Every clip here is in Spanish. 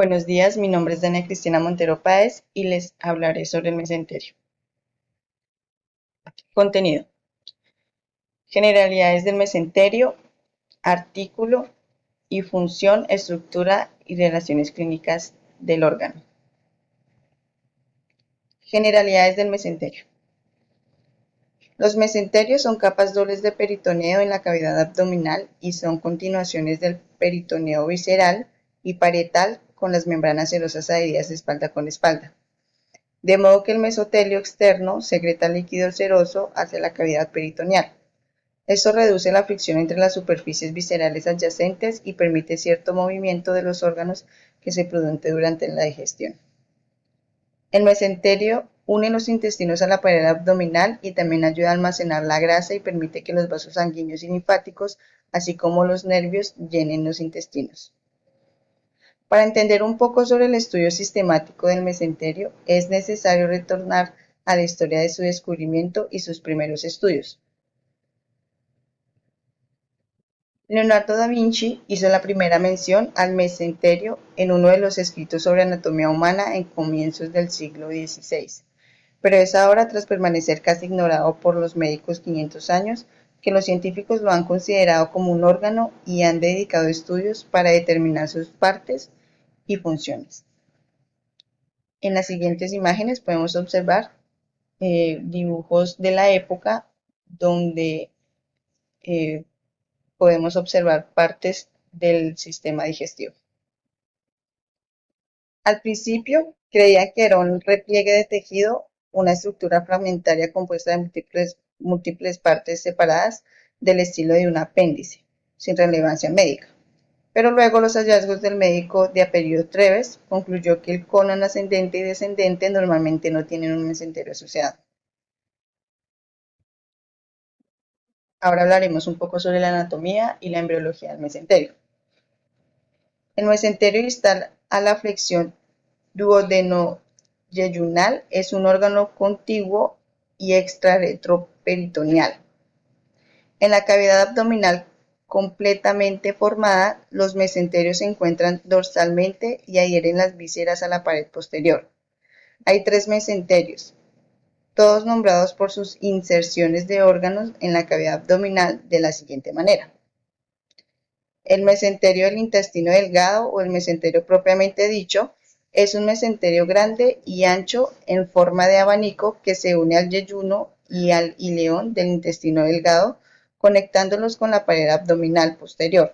Buenos días, mi nombre es Dania Cristina Montero Páez y les hablaré sobre el mesenterio. Contenido. Generalidades del mesenterio, artículo y función, estructura y relaciones clínicas del órgano. Generalidades del mesenterio. Los mesenterios son capas dobles de peritoneo en la cavidad abdominal y son continuaciones del peritoneo visceral y parietal con las membranas serosas adheridas espalda con espalda. De modo que el mesotelio externo secreta líquido seroso hacia la cavidad peritoneal. Esto reduce la fricción entre las superficies viscerales adyacentes y permite cierto movimiento de los órganos que se produce durante la digestión. El mesenterio une los intestinos a la pared abdominal y también ayuda a almacenar la grasa y permite que los vasos sanguíneos y linfáticos, así como los nervios, llenen los intestinos. Para entender un poco sobre el estudio sistemático del mesenterio, es necesario retornar a la historia de su descubrimiento y sus primeros estudios. Leonardo da Vinci hizo la primera mención al mesenterio en uno de los escritos sobre anatomía humana en comienzos del siglo XVI, pero es ahora, tras permanecer casi ignorado por los médicos 500 años, que los científicos lo han considerado como un órgano y han dedicado estudios para determinar sus partes y funciones. En las siguientes imágenes podemos observar dibujos de la época donde eh, podemos observar partes del sistema digestivo. Al principio creía que era un repliegue de tejido, una estructura fragmentaria compuesta de múltiples partes separadas del estilo de un apéndice, sin relevancia médica. Pero luego los hallazgos del médico de apellido Treves concluyó que el colon ascendente y descendente normalmente no tienen un mesenterio asociado. Ahora hablaremos un poco sobre la anatomía y la embriología del mesenterio. El mesenterio distal a la flexión duodeno-yeyunal es un órgano contiguo y extraretroperitoneal. En la cavidad abdominal completamente formada, los mesenterios se encuentran dorsalmente y adhieren las vísceras a la pared posterior. Hay 3 mesenterios, todos nombrados por sus inserciones de órganos en la cavidad abdominal de la siguiente manera. El mesenterio del intestino delgado o el mesenterio propiamente dicho es un mesenterio grande y ancho en forma de abanico que se une al yeyuno y al ileón del intestino delgado, conectándolos con la pared abdominal posterior.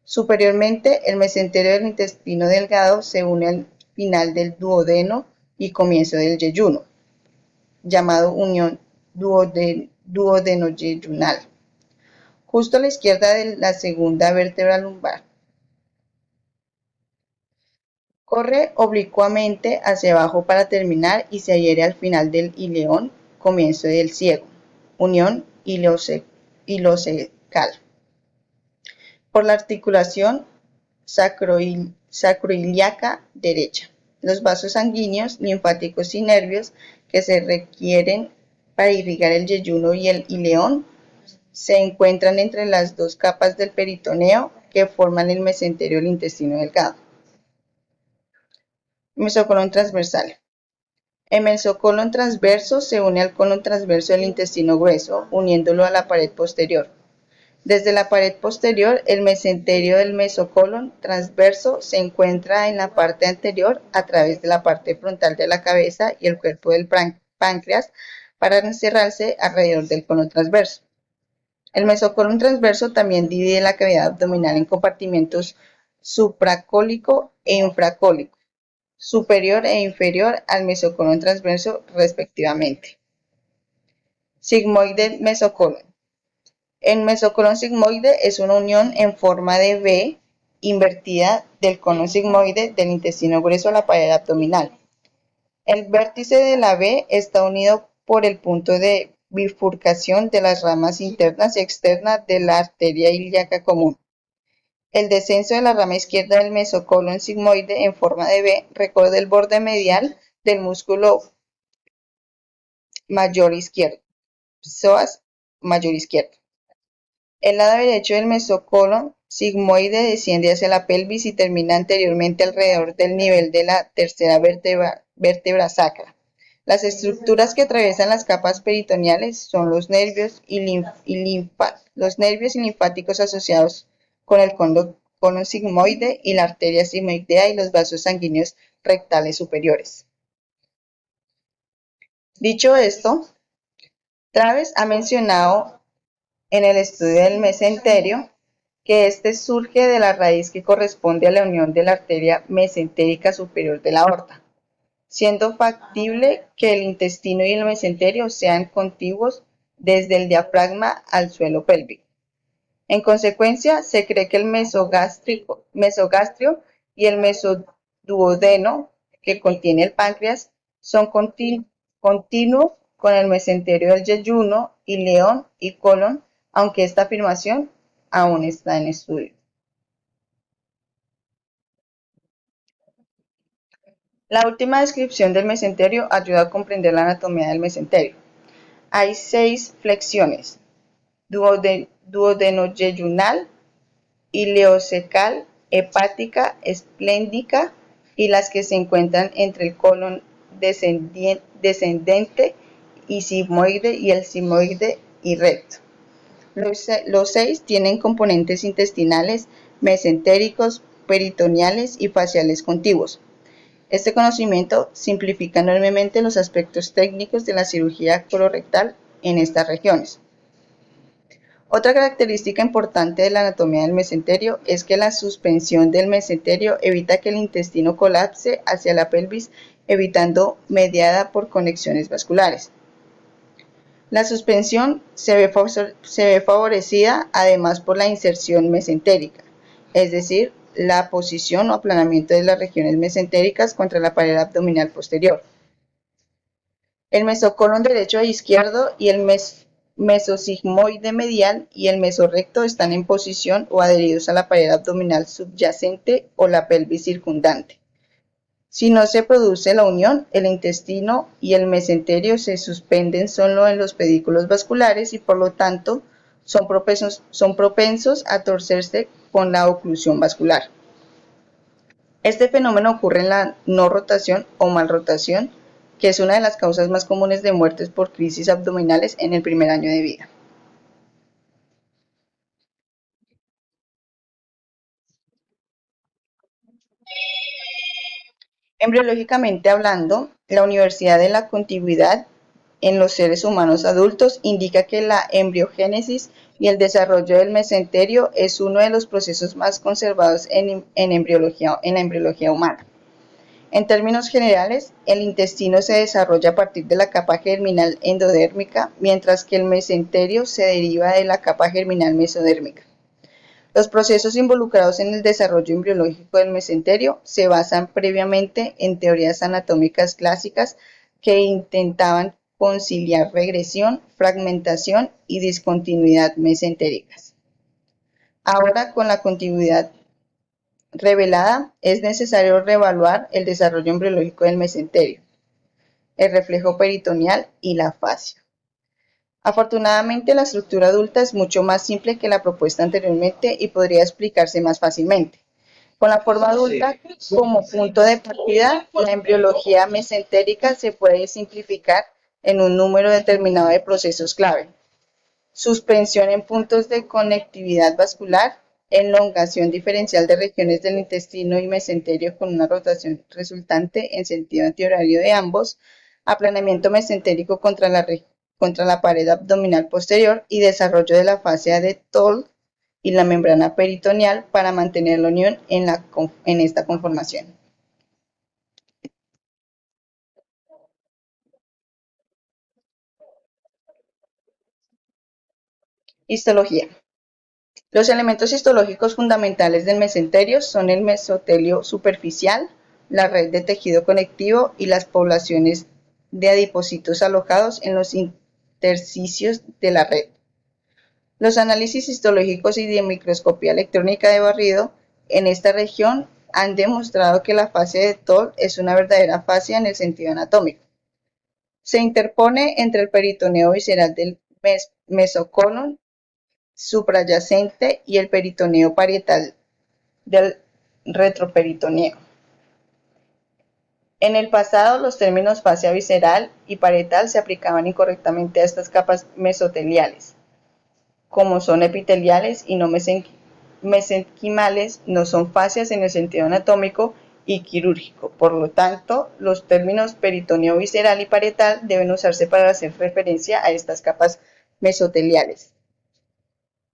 Superiormente, el mesenterio del intestino delgado se une al final del duodeno y comienzo del yeyuno, llamado unión duodeno-yeyunal, justo a la izquierda de la segunda vértebra lumbar. Corre oblicuamente hacia abajo para terminar y se adhiere al final del ileón, comienzo del ciego, unión ileocecal, por la articulación sacroiliaca derecha. Los vasos sanguíneos, linfáticos y nervios que se requieren para irrigar el yeyuno y el ileón se encuentran entre las dos capas del peritoneo que forman el mesenterio del intestino delgado. Mesocolon transversal. El mesocolon transverso se une al colon transverso del intestino grueso, uniéndolo a la pared posterior. Desde la pared posterior, el mesenterio del mesocolon transverso se encuentra en la parte anterior a través de la parte frontal de la cabeza y el cuerpo del páncreas para encerrarse alrededor del colon transverso. El mesocolon transverso también divide la cavidad abdominal en compartimentos supracólico e infracólico, superior e inferior al mesocolon transverso respectivamente. Sigmoide mesocolon. El mesocolon sigmoide es una unión en forma de V invertida del colon sigmoide del intestino grueso a la pared abdominal. El vértice de la V está unido por el punto de bifurcación de las ramas internas y externas de la arteria ilíaca común. El descenso de la rama izquierda del mesocolon sigmoide en forma de V recorre el borde medial del músculo mayor izquierdo, psoas mayor izquierdo. El lado derecho del mesocolon sigmoide desciende hacia la pelvis y termina anteriormente alrededor del nivel de la tercera vértebra sacra. Las estructuras que atraviesan las capas peritoneales son los nervios los nervios y linfáticos asociados con el colon sigmoide y la arteria sigmoidea y los vasos sanguíneos rectales superiores. Dicho esto, Traves ha mencionado en el estudio del mesenterio que este surge de la raíz que corresponde a la unión de la arteria mesentérica superior de la aorta, siendo factible que el intestino y el mesenterio sean contiguos desde el diafragma al suelo pélvico. En consecuencia, se cree que el mesogastrio y el mesoduodeno, que contiene el páncreas, son continuos con el mesenterio del yeyuno, ileón y colon, aunque esta afirmación aún está en estudio. La última descripción del mesenterio ayuda a comprender la anatomía del mesenterio. Hay 6 flexiones: duodeno-yeyunal, ileocecal, hepática, espléndica y las que se encuentran entre el colon descendente y sigmoide y el sigmoide y recto. Los 6 tienen componentes intestinales, mesentéricos, peritoneales y faciales contiguos. Este conocimiento simplifica enormemente los aspectos técnicos de la cirugía colorectal en estas regiones. Otra característica importante de la anatomía del mesenterio es que la suspensión del mesenterio evita que el intestino colapse hacia la pelvis, evitando mediada por conexiones vasculares. La suspensión se ve favorecida además por la inserción mesentérica, es decir, la posición o aplanamiento de las regiones mesentéricas contra la pared abdominal posterior. El mesocolon derecho e izquierdo y el mesosigmoide medial y el mesorrecto están en posición o adheridos a la pared abdominal subyacente o la pelvis circundante. Si no se produce la unión, el intestino y el mesenterio se suspenden solo en los pedículos vasculares y por lo tanto son propensos a torcerse con la oclusión vascular. Este fenómeno ocurre en la no rotación o malrotación, que es una de las causas más comunes de muertes por crisis abdominales en el primer año de vida. Embriológicamente hablando, la Universidad de la Contigüidad en los seres humanos adultos indica que la embriogénesis y el desarrollo del mesenterio es uno de los procesos más conservados en la embriología humana. En términos generales, el intestino se desarrolla a partir de la capa germinal endodérmica, mientras que el mesenterio se deriva de la capa germinal mesodérmica. Los procesos involucrados en el desarrollo embriológico del mesenterio se basan previamente en teorías anatómicas clásicas que intentaban conciliar regresión, fragmentación y discontinuidad mesentéricas. Ahora, con la continuidad revelada, es necesario reevaluar el desarrollo embriológico del mesenterio, el reflejo peritoneal y la fascia. Afortunadamente, la estructura adulta es mucho más simple que la propuesta anteriormente y podría explicarse más fácilmente. Con la forma adulta como punto de partida, la embriología mesentérica se puede simplificar en un número determinado de procesos clave: suspensión en puntos de conectividad vascular, elongación diferencial de regiones del intestino y mesenterio con una rotación resultante en sentido antihorario de ambos, aplanamiento mesentérico contra la pared abdominal posterior y desarrollo de la fascia de Toll y la membrana peritoneal para mantener la unión en esta conformación. Histología. Los elementos histológicos fundamentales del mesenterio son el mesotelio superficial, la red de tejido conectivo y las poblaciones de adipocitos alojados en los intersticios de la red. Los análisis histológicos y de microscopía electrónica de barrido en esta región han demostrado que la fascia de Toll es una verdadera fascia en el sentido anatómico. Se interpone entre el peritoneo visceral del mesocolon suprayacente y el peritoneo parietal del retroperitoneo. En el pasado, los términos fascia visceral y parietal se aplicaban incorrectamente a estas capas mesoteliales. Como son epiteliales y no mesenquimales, no son fascias en el sentido anatómico y quirúrgico. Por lo tanto, los términos peritoneo visceral y parietal deben usarse para hacer referencia a estas capas mesoteliales.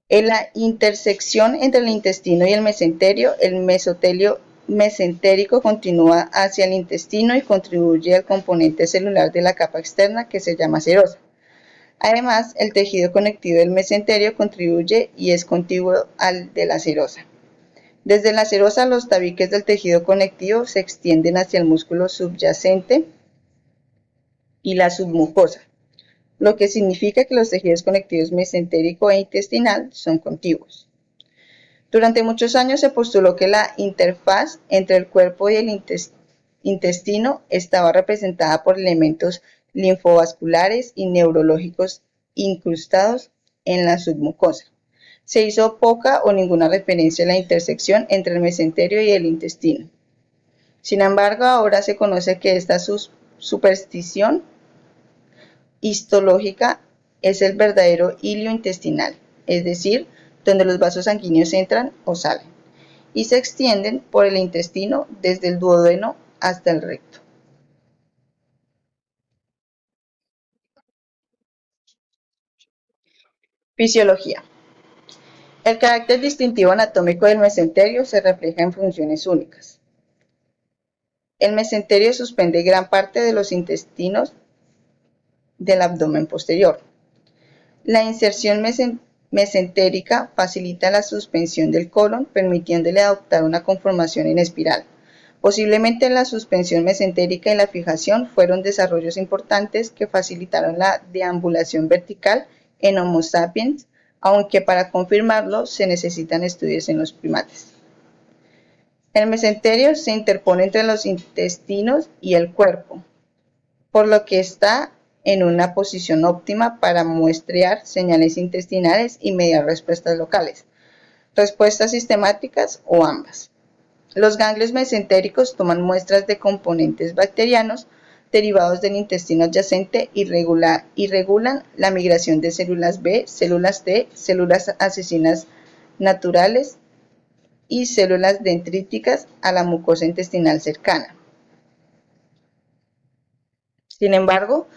En la intersección entre el intestino y el mesotelio mesentérico continúa hacia el intestino y contribuye al componente celular de la capa externa que se llama serosa. Además, el tejido conectivo del mesenterio contribuye y es contiguo al de la serosa. Desde la serosa, los tabiques del tejido conectivo se extienden hacia el músculo subyacente y la submucosa, lo que significa que los tejidos conectivos mesentérico e intestinal son contiguos. Durante muchos años se postuló que la interfaz entre el cuerpo y el intestino estaba representada por elementos linfovasculares y neurológicos incrustados en la submucosa. Se hizo poca o ninguna referencia a la intersección entre el mesenterio y el intestino. Sin embargo, ahora se conoce que esta superstición histológica es el verdadero hilio intestinal, es decir, donde los vasos sanguíneos entran o salen y se extienden por el intestino desde el duodeno hasta el recto. Fisiología. El carácter distintivo anatómico del mesenterio se refleja en funciones únicas. El mesenterio suspende gran parte de los intestinos del abdomen posterior. La inserción mesentérica facilita la suspensión del colon, permitiéndole adoptar una conformación en espiral. Posiblemente la suspensión mesentérica y la fijación fueron desarrollos importantes que facilitaron la deambulación vertical en Homo sapiens, aunque para confirmarlo se necesitan estudios en los primates. El mesenterio se interpone entre los intestinos y el cuerpo, por lo que está en una posición óptima para muestrear señales intestinales y mediar respuestas locales, respuestas sistemáticas o ambas. Los ganglios mesentéricos toman muestras de componentes bacterianos derivados del intestino adyacente y regulan la migración de células B, células T, células asesinas naturales y células dendríticas a la mucosa intestinal cercana. Sin embargo,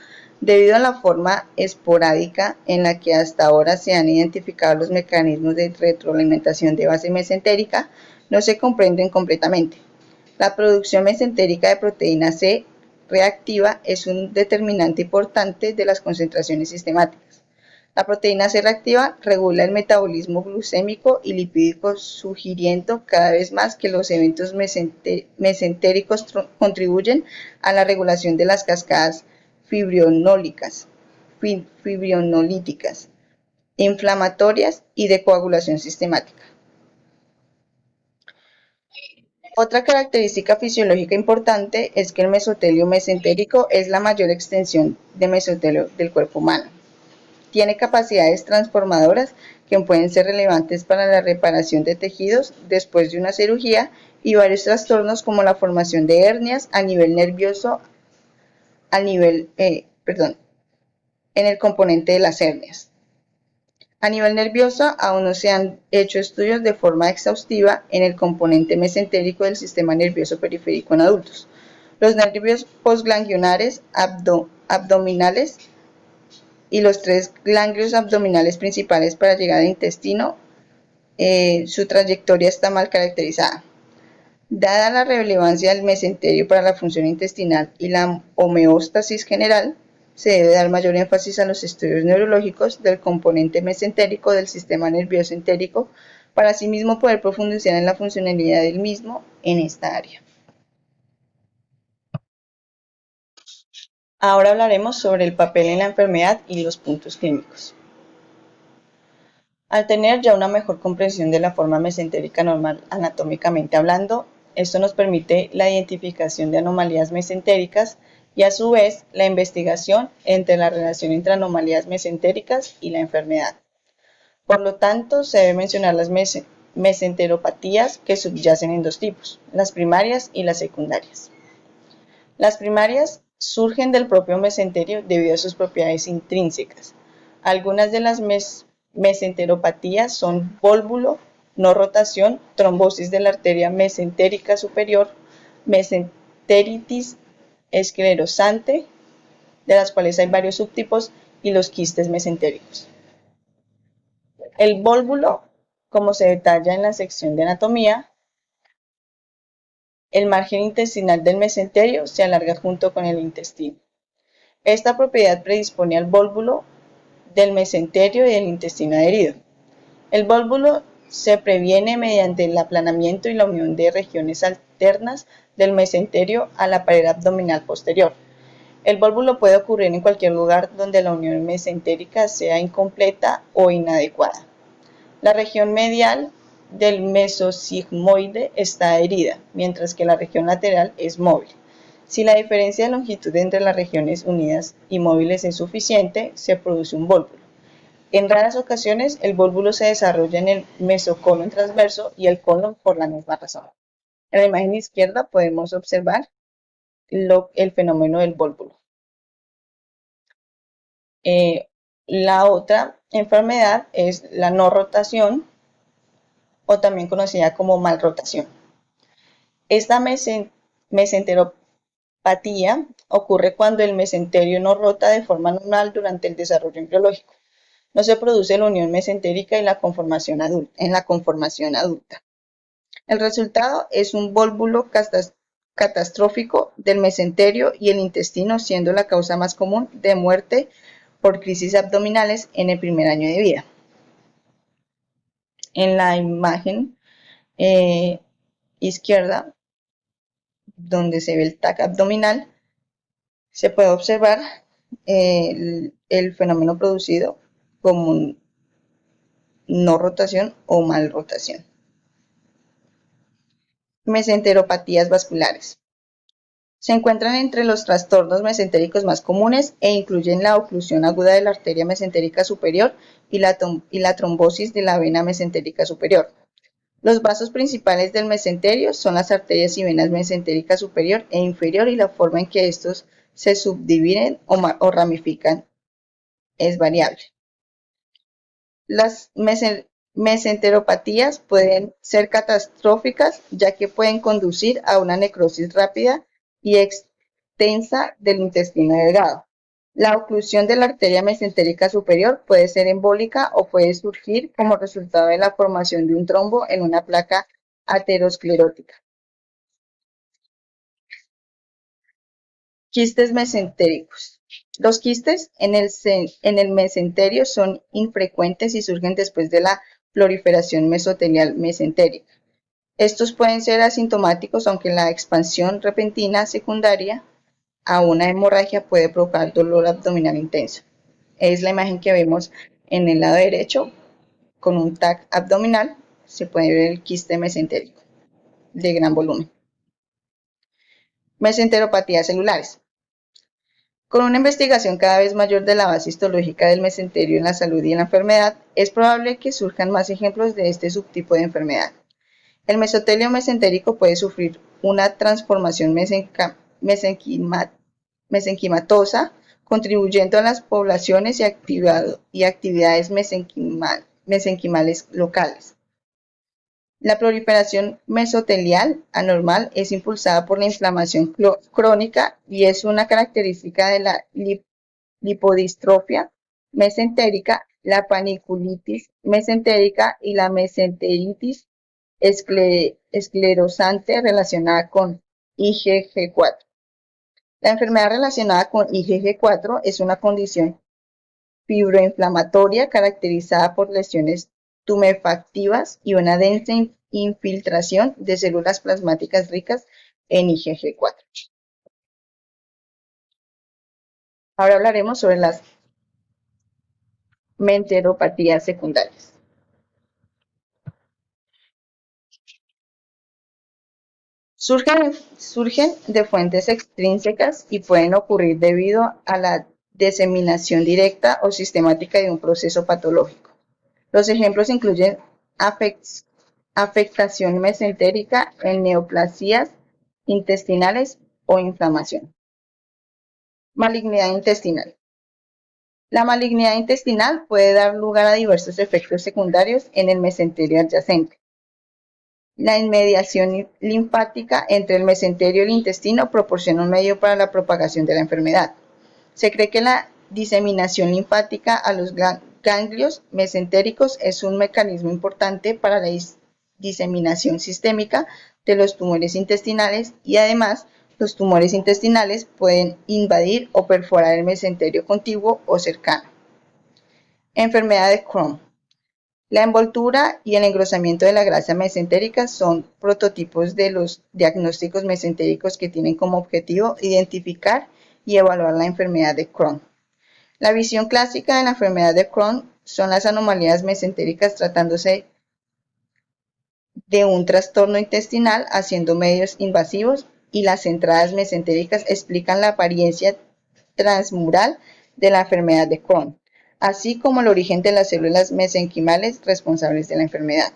debido a la forma esporádica en la que hasta ahora se han identificado los mecanismos de retroalimentación de base mesentérica, no se comprenden completamente. La producción mesentérica de proteína C reactiva es un determinante importante de las concentraciones sistemáticas. La proteína C reactiva regula el metabolismo glucémico y lipídico, sugiriendo cada vez más que los eventos mesentéricos contribuyen a la regulación de las cascadas fibrinolíticas, inflamatorias y de coagulación sistemática. Otra característica fisiológica importante es que el mesotelio mesentérico es la mayor extensión de mesotelio del cuerpo humano. Tiene capacidades transformadoras que pueden ser relevantes para la reparación de tejidos después de una cirugía y varios trastornos como la formación de hernias a nivel nervioso, en el componente de las hernias. A nivel nervioso, aún no se han hecho estudios de forma exhaustiva en el componente mesentérico del sistema nervioso periférico en adultos. Los nervios postganglionares abdominales y los 3 ganglios abdominales principales para llegar al intestino, su trayectoria está mal caracterizada. Dada la relevancia del mesenterio para la función intestinal y la homeostasis general, se debe dar mayor énfasis a los estudios neurológicos del componente mesentérico del sistema nervioso entérico para asimismo poder profundizar en la funcionalidad del mismo en esta área. Ahora hablaremos sobre el papel en la enfermedad y los puntos clínicos. Al tener ya una mejor comprensión de la forma mesentérica normal anatómicamente hablando, esto nos permite la identificación de anomalías mesentéricas y a su vez la investigación entre la relación entre anomalías mesentéricas y la enfermedad. Por lo tanto, se debe mencionar las mesenteropatías que subyacen en dos tipos, las primarias y las secundarias. Las primarias surgen del propio mesenterio debido a sus propiedades intrínsecas. Algunas de las mesenteropatías son vólvulo, no rotación, trombosis de la arteria mesentérica superior, mesenteritis esclerosante, de las cuales hay varios subtipos, y los quistes mesentéricos. El vólvulo, como se detalla en la sección de anatomía, el margen intestinal del mesenterio se alarga junto con el intestino. Esta propiedad predispone al vólvulo del mesenterio y del intestino adherido. El vólvulo se previene mediante el aplanamiento y la unión de regiones alternas del mesenterio a la pared abdominal posterior. El vólvulo puede ocurrir en cualquier lugar donde la unión mesentérica sea incompleta o inadecuada. La región medial del mesosigmoide está adherida, mientras que la región lateral es móvil. Si la diferencia de longitud entre las regiones unidas y móviles es suficiente, se produce un vólvulo. En raras ocasiones, el vólvulo se desarrolla en el mesocolon transverso y el colon por la misma razón. En la imagen izquierda podemos observar el fenómeno del vólvulo. La otra enfermedad es la no rotación, o también conocida como malrotación. Esta mesenteropatía ocurre cuando el mesenterio no rota de forma normal durante el desarrollo embriológico. No se produce la unión mesentérica en la conformación adulta. El resultado es un vólvulo catastrófico del mesenterio y el intestino, siendo la causa más común de muerte por crisis abdominales en el primer año de vida. En la imagen izquierda, donde se ve el TAC abdominal, se puede observar el fenómeno producido como no rotación o mal rotación. Mesenteropatías vasculares. Se encuentran entre los trastornos mesentéricos más comunes e incluyen la oclusión aguda de la arteria mesentérica superior y la trombosis de la vena mesentérica superior. Los vasos principales del mesenterio son las arterias y venas mesentérica superior e inferior, y la forma en que estos se subdividen o ramifican es variable. Las mesenteropatías pueden ser catastróficas, ya que pueden conducir a una necrosis rápida y extensa del intestino delgado. La oclusión de la arteria mesentérica superior puede ser embólica o puede surgir como resultado de la formación de un trombo en una placa aterosclerótica. Quistes mesentéricos. Los quistes en el mesenterio son infrecuentes y surgen después de la proliferación mesotelial mesentérica. Estos pueden ser asintomáticos, aunque la expansión repentina secundaria a una hemorragia puede provocar dolor abdominal intenso. Es la imagen que vemos en el lado derecho con un TAC abdominal. Se puede ver el quiste mesentérico de gran volumen. Mesenteropatías celulares. Con una investigación cada vez mayor de la base histológica del mesenterio en la salud y en la enfermedad, es probable que surjan más ejemplos de este subtipo de enfermedad. El mesotelio mesentérico puede sufrir una transformación mesenquimatosa, contribuyendo a las poblaciones y actividades mesenquimales locales. La proliferación mesotelial anormal es impulsada por la inflamación crónica y es una característica de la lipodistrofia mesentérica, la paniculitis mesentérica y la mesenteritis esclerosante relacionada con IgG4. La enfermedad relacionada con IgG4 es una condición fibroinflamatoria caracterizada por lesiones tumefactivas y una densa infiltración de células plasmáticas ricas en IgG4. Ahora hablaremos sobre las mesenteropatías secundarias. Surgen de fuentes extrínsecas y pueden ocurrir debido a la diseminación directa o sistemática de un proceso patológico. Los ejemplos incluyen afectación mesentérica en neoplasias intestinales o inflamación. Malignidad intestinal. La malignidad intestinal puede dar lugar a diversos efectos secundarios en el mesenterio adyacente. La inmediación linfática entre el mesenterio y el intestino proporciona un medio para la propagación de la enfermedad. Se cree que la diseminación linfática a los ganglios mesentéricos es un mecanismo importante para la diseminación sistémica de los tumores intestinales y además los tumores intestinales pueden invadir o perforar el mesenterio contiguo o cercano. Enfermedad de Crohn. La envoltura y el engrosamiento de la grasa mesentérica son prototipos de los diagnósticos mesentéricos que tienen como objetivo identificar y evaluar la enfermedad de Crohn. La visión clásica de la enfermedad de Crohn son las anomalías mesentéricas tratándose de un trastorno intestinal haciendo medios invasivos y las entradas mesentéricas explican la apariencia transmural de la enfermedad de Crohn, así como el origen de las células mesenquimales responsables de la enfermedad.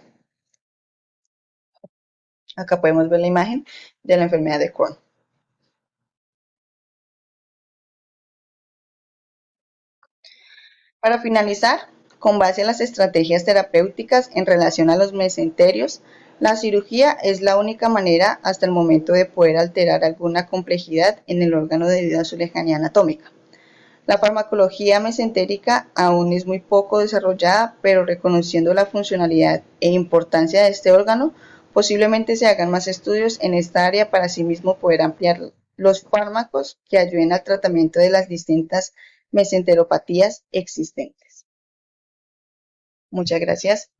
Acá podemos ver la imagen de la enfermedad de Crohn. Para finalizar, con base en las estrategias terapéuticas en relación a los mesenterios, la cirugía es la única manera hasta el momento de poder alterar alguna complejidad en el órgano debido a su lejanía anatómica. La farmacología mesentérica aún es muy poco desarrollada, pero reconociendo la funcionalidad e importancia de este órgano, posiblemente se hagan más estudios en esta área para asimismo poder ampliar los fármacos que ayuden al tratamiento de las distintas mesenteropatías existentes. Muchas gracias.